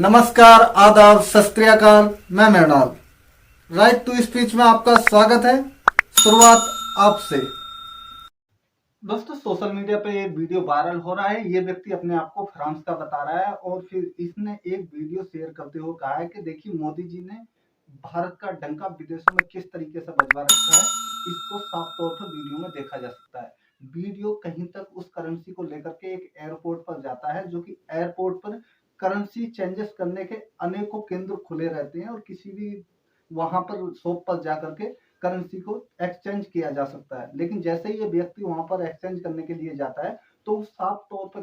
नमस्कार, आदाब, सत श्री अकाल। मैं मृणाल राइट टू स्पीच में आपका स्वागत है। शुरुआत आपसे। दोस्तों, सोशल मीडिया पे एक वीडियो वायरल हो रहा है। ये व्यक्ति अपने आप को फ्रांस का बता रहा है और फिर इसने एक वीडियो शेयर करते हुए कहा है कि देखिए, मोदी जी ने भारत का डंका विदेशों में किस तरीके से बजवा रखा है। इसको साफ तौर पर वीडियो में देखा जा सकता है। वीडियो कहीं तक उस करेंसी को लेकर के एक एयरपोर्ट पर जाता है, जो कि एयरपोर्ट पर करेंसी चेंजेस करने के अनेकों केंद्र खुले रहते हैं और किसी भी वहां पर शॉप पर जाकर के करेंसी को एक्सचेंज किया जा सकता है। लेकिन जैसे ही ये व्यक्ति वहां पर एक्सचेंज करने के लिए जाता है तो वो साफ तौर पर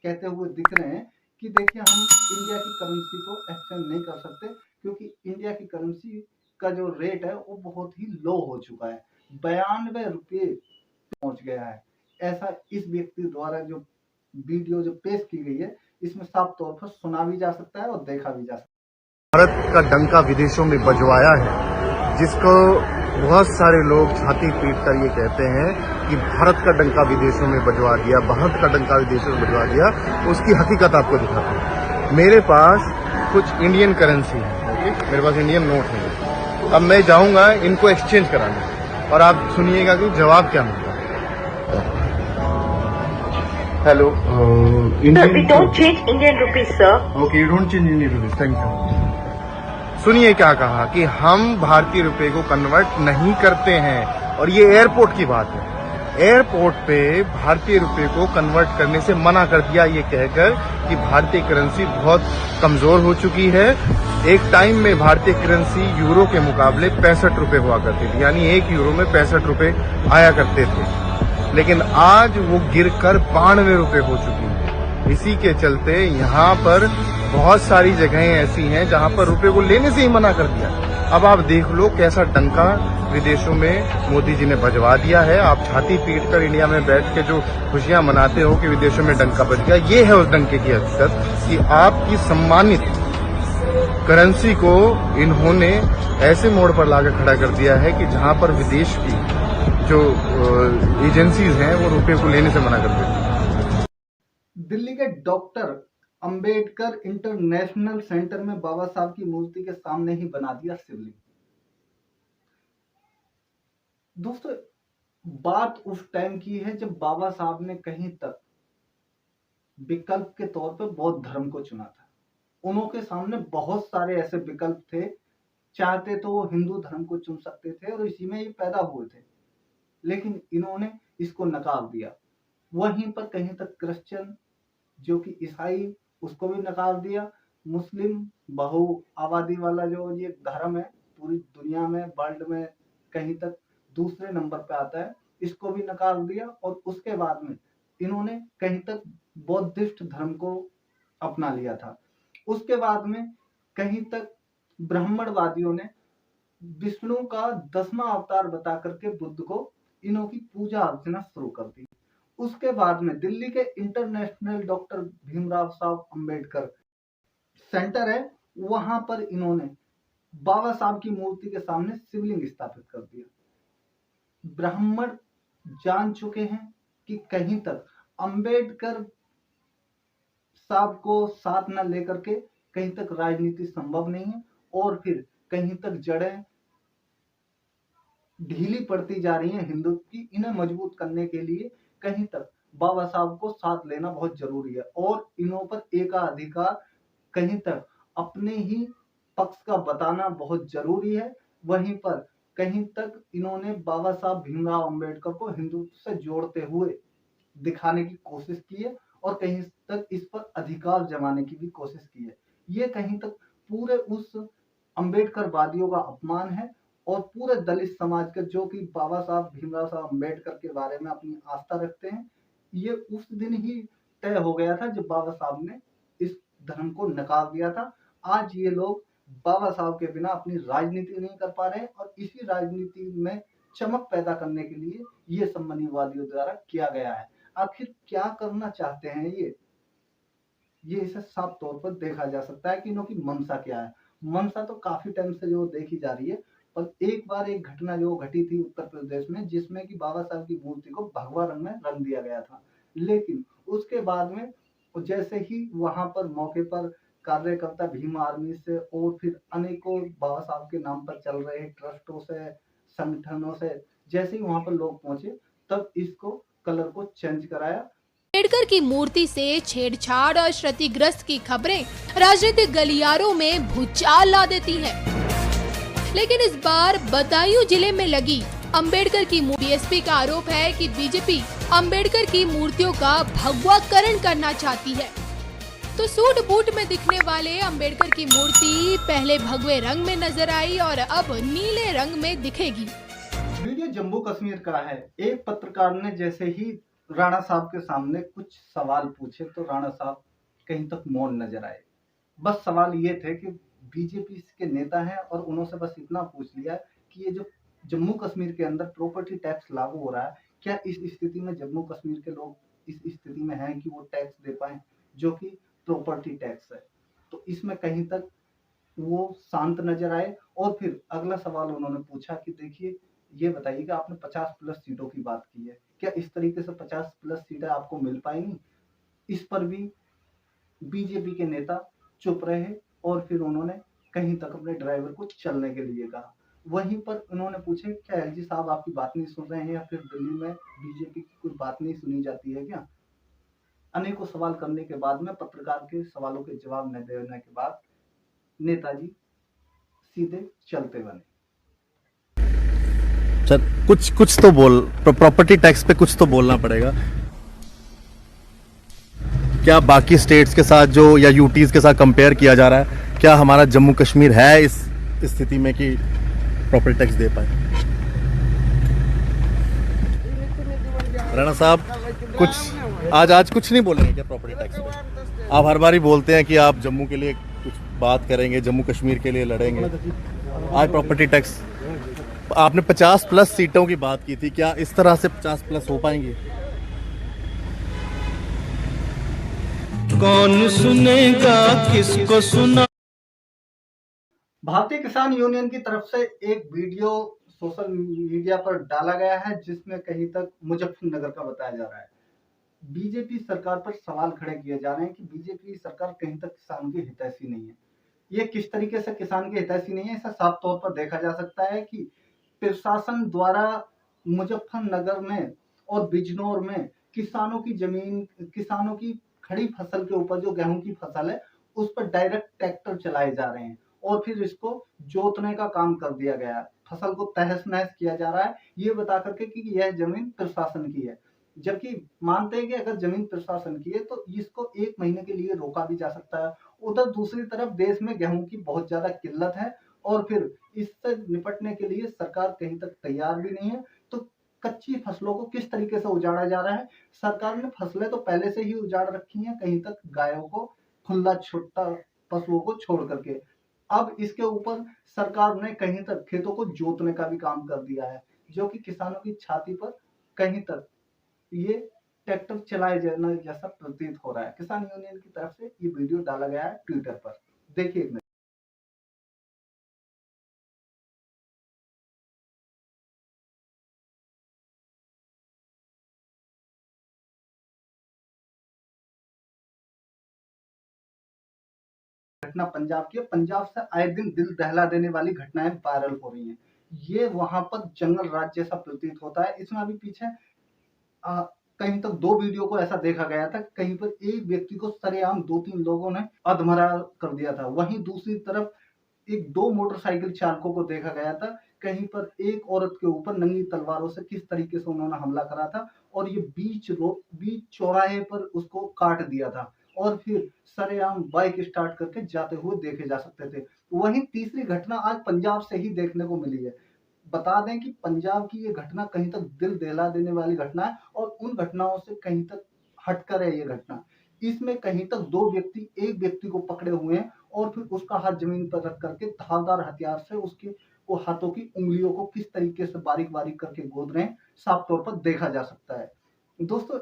कहते हुए दिख रहे हैं कि देखिए, हम इंडिया की करेंसी को एक्सचेंज नहीं कर सकते क्योंकि इंडिया की करेंसी का जो रेट है वो बहुत ही लो हो चुका है, 92 रुपये पहुंच गया है। ऐसा इस व्यक्ति द्वारा जो वीडियो जो पेश की गई है, इसमें साफ तौर पर सुना भी जा सकता है और देखा भी जा सकता है। भारत का डंका विदेशों में बजवाया है, जिसको बहुत सारे लोग छाती पीट कर ये कहते हैं कि भारत का डंका विदेशों में बजवा दिया, भारत का डंका विदेशों में बजवा दिया। उसकी हकीकत आपको दिखाता हूँ। मेरे पास कुछ इंडियन करेंसी है, ओके, मेरे पास इंडियन नोट है। अब मैं जाऊंगा इनको एक्सचेंज कराने और आप सुनिएगा कि जवाब क्या मिलता है। Hello, Sir, we don't change Indian rupees, sir. Okay, you don't change Indian rupees, thank you. सुनिए क्या कहा कि हम भारतीय रुपए को कन्वर्ट नहीं करते हैं, और ये एयरपोर्ट की बात है। एयरपोर्ट पे भारतीय रुपए को कन्वर्ट करने से मना कर दिया, ये कहकर कि भारतीय करेंसी बहुत कमजोर हो चुकी है। एक टाइम में भारतीय करेंसी यूरो के मुकाबले 65 रुपए हुआ करती थी, यानी 1 यूरो में 65 रुपए आया करते थे। लेकिन आज वो गिरकर 92 रुपए हो चुकी है। इसी के चलते यहाँ पर बहुत सारी जगहें ऐसी हैं जहाँ पर रुपए को लेने से ही मना कर दिया। अब आप देख लो कैसा डंका विदेशों में मोदी जी ने बजवा दिया है। आप छाती पीट कर इंडिया में बैठ के जो खुशियां मनाते हो कि विदेशों में डंका बज गया, ये है उस डंके की हकीकत कि आपकी सम्मानित करेंसी को इन्होंने ऐसे मोड़ पर लाकर खड़ा कर दिया है कि जहाँ पर विदेश की जो एजेंसीज हैं वो रुपए को लेने से मना कर देती। दिल्ली के डॉक्टर अंबेडकर इंटरनेशनल सेंटर में बाबा साहब की मूर्ति के सामने ही बना दिया शिवलिंग। दोस्तों, बात उस टाइम की है जब बाबा साहब ने कहीं तक विकल्प के तौर पर बौद्ध धर्म को चुना था। उनके सामने बहुत सारे ऐसे विकल्प थे। चाहते तो वो हिंदू धर्म को चुन सकते थे और इसी में ये पैदा हुए थे, लेकिन इन्होंने इसको नकार दिया। वहीं पर कहीं तक क्रिश्चियन, जो कि ईसाई, उसको भी नकार दिया। मुस्लिम बहु आबादी वाला जो ये धर्म है, पूरी दुनिया में, वर्ल्ड में कहीं तक दूसरे नंबर पे आता है, इसको भी नकार दिया। और उसके बाद में इन्होंने कहीं तक बौद्धिस्ट धर्म को अपना लिया था। उसके बाद में कहीं तक ब्राह्मणवादियों ने विष्णु का 10वां अवतार बता करके बुद्ध को इन्हों की पूजा अर्चना शुरू कर दी। उसके बाद में दिल्ली के इंटरनेशनल डॉक्टर भीमराव साहब अंबेडकर सेंटर है, वहां पर इन्होंने बाबा साहब की मूर्ति के सामने शिवलिंग स्थापित कर दिया। ब्राह्मण जान चुके हैं कि कहीं तक अंबेडकर साहब को साथ न लेकर के कहीं तक राजनीति संभव नहीं है, और फिर कहीं तक जड़ें ढीली पड़ती जा रही हैं हिंदू की। इन्हें मजबूत करने के लिए कहीं तक बाबा साहब को साथ लेना बहुत जरूरी है, और इन्हों पर एकाधिकार कहीं तक अपने ही पक्ष का बताना बहुत जरूरी है। वहीं पर कहीं तक इन्होंने बाबा साहब भीमराव अंबेडकर को हिंदुत्व से जोड़ते हुए दिखाने की कोशिश की है, और कहीं तक इस पर अधिकार जमाने की भी कोशिश की है। ये कहीं तक पूरे उस अंबेडकर वादियों का अपमान है, और पूरे दलित समाज के, जो कि बाबा साहब भीमराव साहब अंबेडकर के बारे में अपनी आस्था रखते हैं, ये उस दिन ही तय हो गया था जब बाबा साहब ने इस धर्म को नकार दिया था। आज ये लोग बाबा साहब के बिना अपनी राजनीति नहीं कर पा रहे हैं, और इसी राजनीति में चमक पैदा करने के लिए ये सम्मानीवादियों द्वारा किया गया है। आखिर क्या करना चाहते हैं ये इसे साफ तौर पर देखा जा सकता है कि इनकी मंशा क्या है। मंशा तो काफी टाइम से जो देखी जा रही है, और एक बार एक घटना जो घटी थी उत्तर प्रदेश में, जिसमें कि बाबा साहब की मूर्ति को भगवा रंग में रंग दिया गया था। लेकिन उसके बाद में जैसे ही वहां पर मौके पर कार्यकर्ता भीम आर्मी से और फिर अनेकों बाबा साहब के नाम पर चल रहे ट्रस्टों से, संगठनों से जैसे ही वहां पर लोग पहुंचे तब इसको कलर को चेंज कराया। अम्बेडकर की मूर्ति से छेड़छाड़ और क्षतिग्रस्त की खबरें राजनीतिक गलियारों में भूचाल ला देती हैं। लेकिन इस बार बदायूं जिले में लगी अम्बेडकर की बीएसपी का आरोप है कि बीजेपी अम्बेडकर की मूर्तियों का भगवाकरण करना चाहती है। तो सूट बूट में दिखने वाले अम्बेडकर की मूर्ति पहले भगवे रंग में नजर आई और अब नीले रंग में दिखेगी। वीडियो जम्मू कश्मीर का है। एक पत्रकार ने जैसे ही राणा साहब के सामने कुछ सवाल पूछे तो राणा साहब कहीं तक मौन नजर आए। बस सवाल ये थे कि बीजेपी के नेता हैं और उन्होंने बस इतना पूछ लिया कि ये जो जम्मू कश्मीर के अंदर प्रॉपर्टी टैक्स लागू हो रहा है, क्या इस स्थिति में जम्मू कश्मीर के लोग इस स्थिति में हैं कि वो टैक्स दे पाए, जो कि प्रॉपर्टी टैक्स है। तो इसमें कहीं तक वो शांत नजर आए और फिर अगला सवाल उन्होंने पूछा कि देखिए ये बताइएगा, आपने 50 प्लस सीटों की बात की है, क्या इस तरीके से 50 प्लस सीटें आपको मिल पाएंगी? इस पर भी बीजेपी के नेता चुप रहे और फिर उन्होंने कहीं तक अपने ड्राइवर को चलने के लिए कहा। वहीं पर उन्होंने पूछे, क्या एलजी साहब आपकी बात नहीं सुन रहे हैं या फिर दिल्ली में बीजेपी की कोई बात नहीं सुनी जाती है क्या? अनेकों सवाल करने के बाद में पत्रकार के सवालों के जवाब न देने के बाद नेताजी सीधे चलते बने। सर कुछ तो बोल, प्रॉपर्टी टैक्स पे कुछ तो बोलना पड़ेगा। क्या बाकी स्टेट्स के साथ जो या यूटीज के साथ कंपेयर किया जा रहा है, क्या हमारा जम्मू कश्मीर है इस स्थिति में कि प्रॉपर्टी टैक्स दे पाए? राणा साहब कुछ आज कुछ नहीं बोलेंगे क्या प्रॉपर्टी टैक्स पे? आप हर बार ही बोलते हैं कि आप जम्मू के लिए कुछ बात करेंगे, जम्मू कश्मीर के लिए लड़ेंगे। आज प्रॉपर्टी टैक्स, आपने 50 प्लस सीटों की बात की थी, क्या इस तरह से 50 प्लस हो पाएंगे? कौन सुनेगा, किसको सुना? भारतीय किसान यूनियन की तरफ से एक वीडियो सोशल मीडिया पर डाला गया है जिसमें कहीं तक मुजफ्फरनगर का बताया जा रहा है। बीजेपी सरकार पर सवाल खड़े किए जा रहे हैं कि बीजेपी सरकार कहीं तक किसान की हितैषी नहीं है। ये किस तरीके से किसान की हितैषी नहीं है, ऐसा साफ तौर पर देखा जा सकता है कि प्रशासन द्वारा मुजफ्फरनगर में और बिजनौर में किसानों की जमीन, किसानों की खड़ी फसल के ऊपर जो गेहूं की फसल है उस पर डायरेक्ट ट्रैक्टर चलाए जा रहे हैं और फिर इसको जोतने का काम कर दिया गया है। फसल को तहस नहस किया जा रहा है ये बता करके कि यह जमीन प्रशासन की है, जबकि मानते हैं कि अगर जमीन प्रशासन की है तो इसको 1 महीने के लिए रोका भी जा सकता है। उधर दूसरी तरफ देश में गेहूं की बहुत ज्यादा किल्लत है और फिर इससे निपटने के लिए सरकार कहीं तक तैयार भी नहीं है। तो कच्ची फसलों को किस तरीके से उजाड़ा जा रहा है? सरकार ने फसलें तो पहले से ही उजाड़ रखी हैं, कहीं तक गायों को खुला छुट्टा पशुओं को छोड़ करके। अब इसके ऊपर सरकार ने कहीं तक खेतों को जोतने का भी काम कर दिया है, जो कि किसानों की छाती पर कहीं तक ये ट्रैक्टर चलाए जाने जैसा प्रतीत हो रहा है। किसान यूनियन की तरफ से ये वीडियो डाला गया है ट्विटर पर, देखिए एक मिनट। घटना पंजाब की है। पंजाब से आए दिन दिल दहला देने वाली घटनाएं वायरल हो रही हैं। ये वहां पर जंगल राज जैसा प्रतीत होता है। इसमें अभी पीछे कहीं तक 2 वीडियो को ऐसा देखा गया था, कहीं पर एक व्यक्ति को सरेआम 2-3 लोगों ने अधमरा कर दिया था। वहीं दूसरी तरफ 2 मोटरसाइकिल चालकों को देखा गया था, कहीं पर एक औरत के ऊपर नंगी तलवारों से किस तरीके से उन्होंने हमला करा था और ये बीच चौराहे पर उसको काट दिया था और फिर सरेआम बाइक स्टार्ट करके जाते हुए देखे जा सकते थे। वहीं तीसरी घटना आज पंजाब से ही देखने को मिली है। बता दें कि पंजाब की ये घटना कहीं तक दिल दहला देने वाली घटना है और उन घटनाओं से कहीं तक हटकर है ये घटना। इसमें कहीं तक 2 व्यक्ति एक व्यक्ति को पकड़े हुए हैं और फिर उसका हाथ जमीन पर रख करके धारदार हथियार से उसके वो हाथों की उंगलियों को किस तरीके से बारीक बारीक करके गोद रहे हैं, साफ तौर पर देखा जा सकता है। दोस्तों,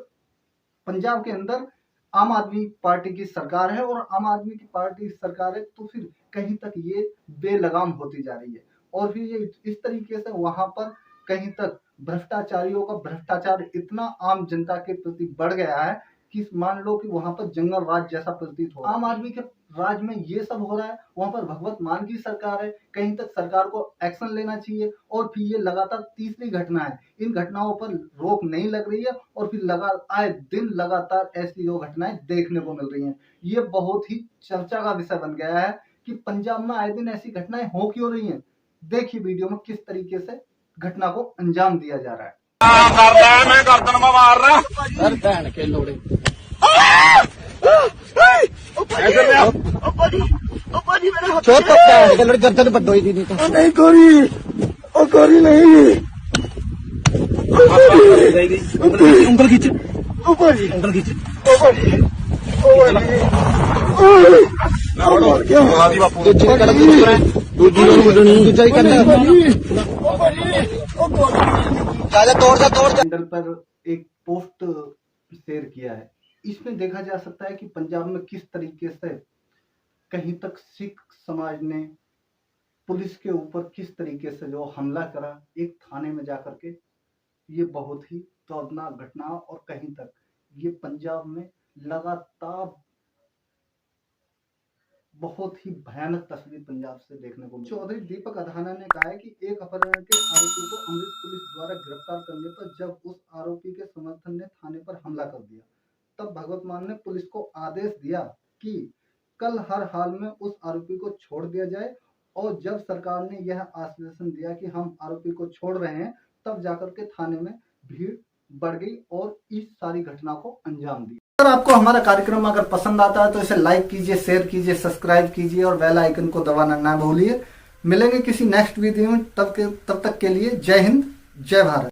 पंजाब के अंदर आम आदमी पार्टी की सरकार है और आम आदमी की पार्टी सरकार है तो फिर कहीं तक ये बेलगाम होती जा रही है और फिर ये इस तरीके से वहां पर कहीं तक भ्रष्टाचारियों का भ्रष्टाचार इतना आम जनता के प्रति बढ़ गया है कि मान लो कि वहां पर जंगल राज जैसा प्रतीत हो। आम आदमी के राज में ये सब हो रहा है, वहां पर भगवत मान की सरकार है। कहीं तक सरकार को एक्शन लेना चाहिए। और फिर ये लगातार तीसरी घटना है, इन घटनाओं पर रोक नहीं लग रही है और फिर आए दिन लगातार ऐसी जो घटनाएं देखने को मिल रही हैं। ये बहुत ही चर्चा का विषय बन गया है कि पंजाब में आए दिन ऐसी घटनाएं हो क्यों रही हैं। देखिए वीडियो में किस तरीके से घटना को अंजाम दिया जा रहा है। ऊपर खींच ऊपर खींच हैंडल पर एक पोस्ट शेयर किया है। इसमें देखा जा सकता है कि पंजाब में किस तरीके से कहीं तक सिख समाज ने पुलिस के ऊपर किस तरीके से जो हमला करा एक थाने में जाकर के, ये बहुत ही दर्दनाक घटना। और कहीं तक ये पंजाब में लगातार बहुत ही भयानक तस्वीर पंजाब से देखने को मिली। चौधरी दीपक अधाना ने कहा है कि एक अपहरण के आरोपी को अमृत पुलिस द्वारा गिरफ्तार करने पर जब उस आरोपी के समर्थन ने थाने पर हमला कर दिया, तब भगवत मान ने पुलिस को आदेश दिया कि कल हर हाल में उस आरोपी को छोड़ दिया जाए। और जब सरकार ने यह आश्वासन दिया कि हम आरोपी को छोड़ रहे हैं, तब जाकर के थाने में भीड़ बढ़ गई और इस सारी घटना को अंजाम दिया। अगर आपको हमारा कार्यक्रम अगर पसंद आता है तो इसे लाइक कीजिए, शेयर कीजिए, सब्सक्राइब कीजिए और बेल आइकन को दबाना ना भूलिए। मिलेंगे किसी नेक्स्ट वीडियो में, तब तक के लिए जय हिंद, जय भारत।